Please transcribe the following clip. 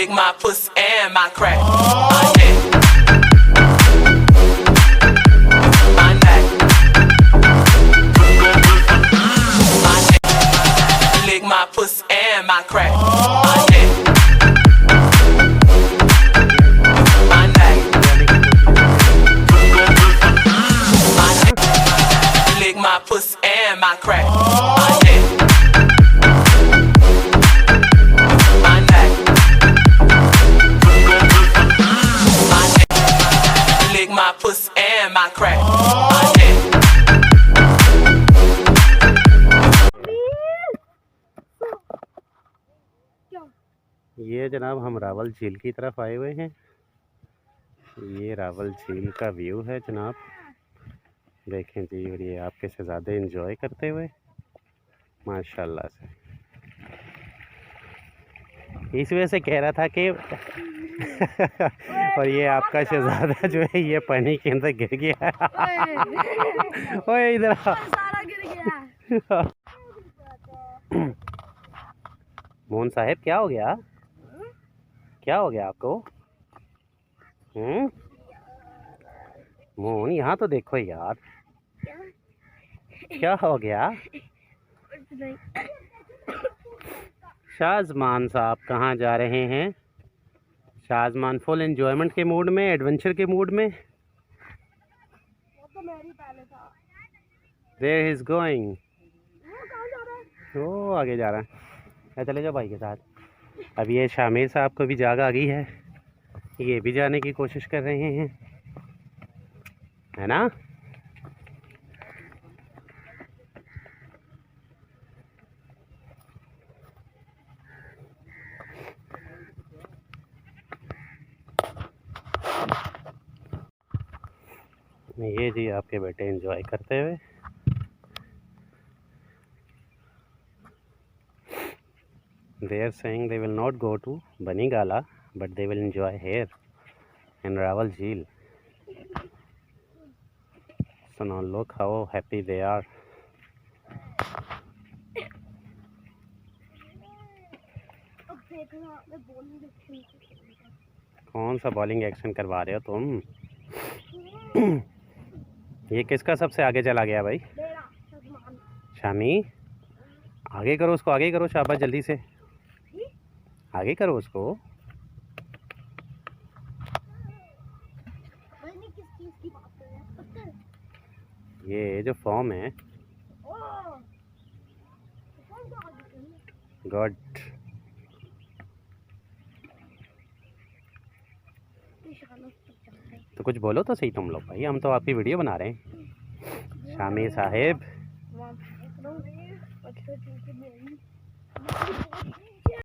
lick my pussy and my crack. My neck, my neck, my neck. Lick my pussy and my crack. My neck, my neck, my neck. Lick my pussy and my crack. My neck, my neck, my neck. Lick my pussy and my crack. My neck. ये जनाब हम रावल झील की तरफ आए हुए हैं। ये रावल झील का व्यू है जनाब, देखें जी। और ये आपके शहजादे एंजॉय करते हुए माशाल्लाह से। इस वजह से कह रहा था कि और ये आपका शहजादा जो है ये पानी के अंदर गिर गया। ओए इधर सारा गिर गया। मोहन साहब क्या हो गया? क्या हो गया आपको? मोहन यहाँ तो देखो यार, क्या हो गया? शाजमान साहब कहाँ जा रहे हैं? शाजमान फुल एंजॉयमेंट के मूड में, एडवेंचर के मूड में। Where is going? वो आगे जा रहा है। चले जाओ भाई के साथ। अब ये शामिर साहब को भी जाग आ गई है, ये भी जाने की कोशिश कर रहे हैं, है ना? ये जी आपके बेटे एंजॉय करते हुए। They are saying they will not go to Banigala, but they will enjoy here in Rawal Jheel. So now look how happy they are. कौन सा बॉलिंग एक्शन करवा रहे हो तुम? ये किसका सबसे आगे चला गया भाई? शामी, आगे करो उसको, आगे करो, शाबाश, जल्दी से आगे करो उसको। ये जो फॉर्म है, गुड। तो कुछ बोलो तो सही तुम लोग भाई, हम तो आपकी वीडियो बना रहे हैं। शामी साहेब